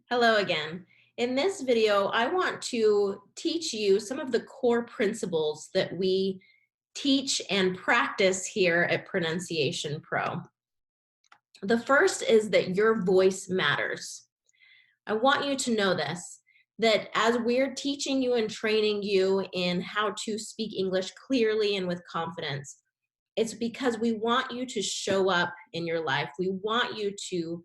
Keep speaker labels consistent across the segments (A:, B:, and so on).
A: Hello again. In this video, I want to teach you some of the core principles that we teach and practice here at Pronunciation Pro. The first is that your voice matters. I want you to know this, that as we're teaching you and training you in how to speak English clearly and with confidence, it's because we want you to show up in your life. We want you to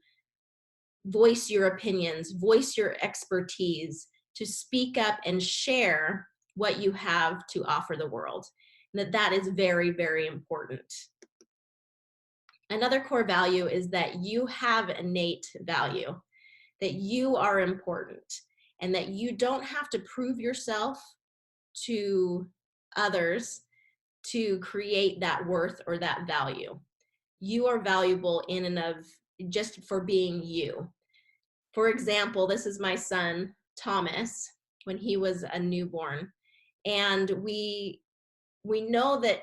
A: voice your opinions, voice your expertise, to speak up and share what you have to offer the world. And that is very, very important. Another core value is that you have innate value, that you are important, and that you don't have to prove yourself to others to create that worth or that value. You are valuable in and of just for being you. For example, this is my son, Thomas, when he was a newborn. And we know that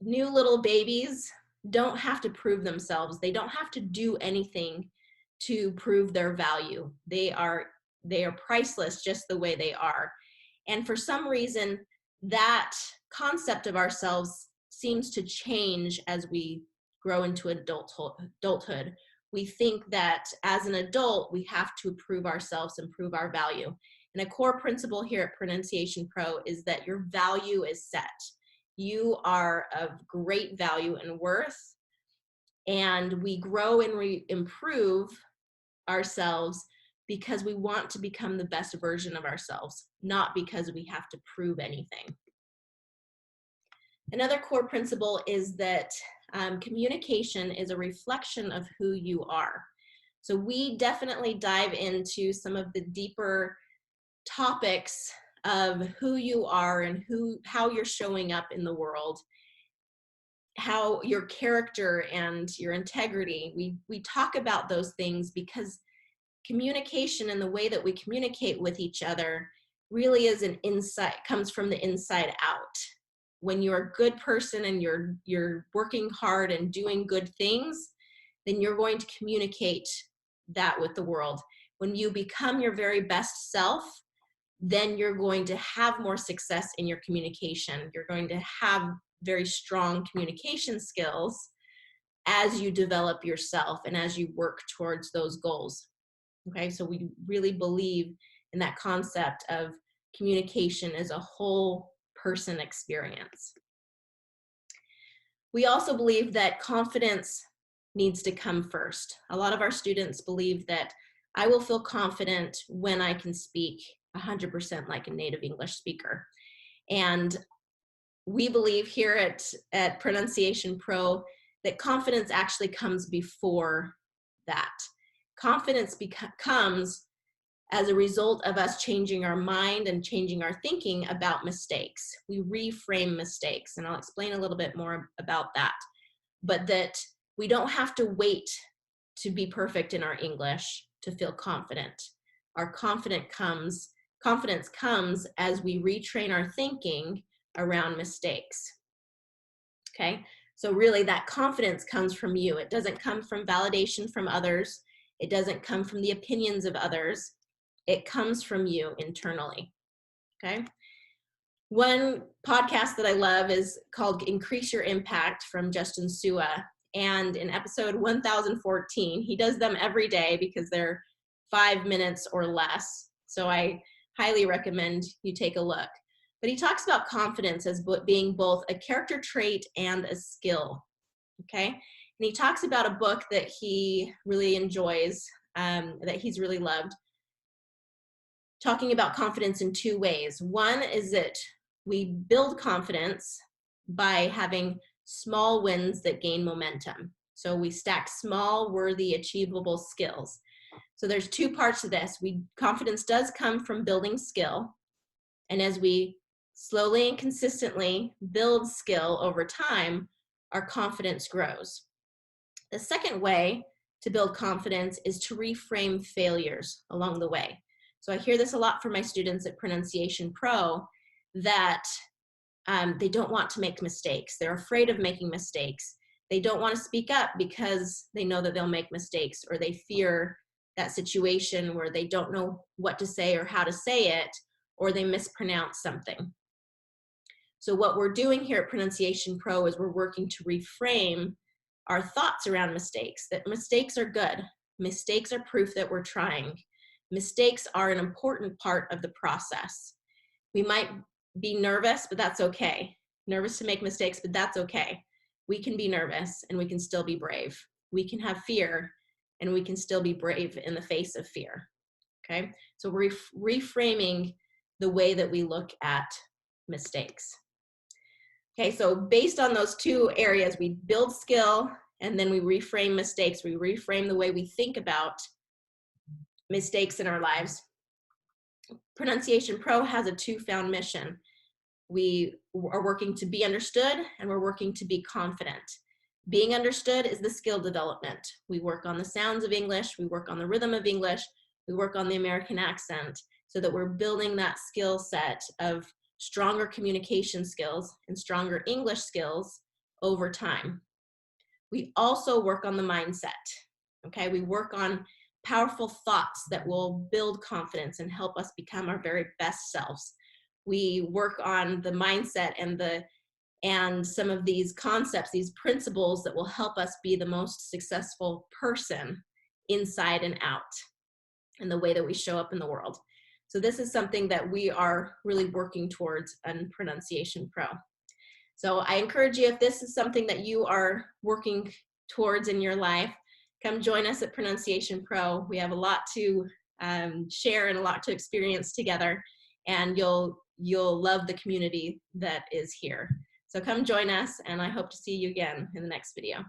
A: new little babies don't have to prove themselves. They don't have to do anything to prove their value. They are priceless just the way they are. And for some reason, that concept of ourselves seems to change as we grow into adulthood. We think that as an adult, we have to prove ourselves and prove our value. And a core principle here at Pronunciation Pro is that your value is set. You are of great value and worth, and we grow and we improve ourselves because we want to become the best version of ourselves, not because we have to prove anything. Another core principle is that communication is a reflection of who you are. So we definitely dive into some of the deeper topics of who you are and how you're showing up in the world, how your character and your integrity. We talk about those things because communication and the way that we communicate with each other really is an insight, comes from the inside out. When you're a good person and you're working hard and doing good things, then you're going to communicate that with the world. When you become your very best self, then you're going to have more success in your communication. You're going to have very strong communication skills as you develop yourself and as you work towards those goals. Okay, so we really believe in that concept of communication as a whole person experience. We also believe that confidence needs to come first. A lot of our students believe that I will feel confident when I can speak 100% like a native English speaker. And we believe here at Pronunciation Pro that confidence actually comes before that. Confidence comes as a result of us changing our mind and changing our thinking about mistakes. We reframe mistakes, and I'll explain a little bit more about that. But that we don't have to wait to be perfect in our English to feel confident. Our confidence comes as we retrain our thinking around mistakes. Okay, so really that confidence comes from you. It doesn't come from validation from others. It doesn't come from the opinions of others. It comes from you internally. Okay, one podcast that I love is called Increase Your Impact from Justin Sua. And in episode 1014, he does them every day because they're 5 minutes or less. So I highly recommend you take a look. But he talks about confidence as being both a character trait and a skill. Okay, and he talks about a book that he really enjoys, that he's really loved, talking about confidence in two ways. One is that we build confidence by having small wins that gain momentum. So we stack small, worthy, achievable skills. So there's two parts to this. Confidence does come from building skill. And as we slowly and consistently build skill over time, our confidence grows. The second way to build confidence is to reframe failures along the way. So I hear this a lot from my students at Pronunciation Pro, that they don't want to make mistakes. They're afraid of making mistakes. They don't want to speak up because they know that they'll make mistakes, or they fear that situation where they don't know what to say or how to say it, or they mispronounce something. So what we're doing here at Pronunciation Pro is we're working to reframe our thoughts around mistakes, that mistakes are good. Mistakes are proof that we're trying. Mistakes are an important part of the process. We might be nervous, but that's okay. Nervous to make mistakes, but that's okay. We can be nervous and we can still be brave. We can have fear and we can still be brave in the face of fear. Okay, so we're reframing the way that we look at mistakes. Okay, so based on those two areas, we build skill and then we reframe mistakes. We reframe the way we think about mistakes in our lives. Pronunciation Pro has a two-found mission. We are working to be understood and we're working to be confident. Being understood is the skill development. We work on the sounds of English, we work on the rhythm of English, we work on the American accent so that we're building that skill set of stronger communication skills and stronger English skills over time. We also work on the mindset, okay? We work on powerful thoughts that will build confidence and help us become our very best selves. We work on the mindset and some of these concepts, these principles that will help us be the most successful person inside and out in the way that we show up in the world. So this is something that we are really working towards in Pronunciation Pro. So I encourage you, if this is something that you are working towards in your life, come join us at Pronunciation Pro. We have a lot to share and a lot to experience together, and you'll love the community that is here. So come join us, and I hope to see you again in the next video.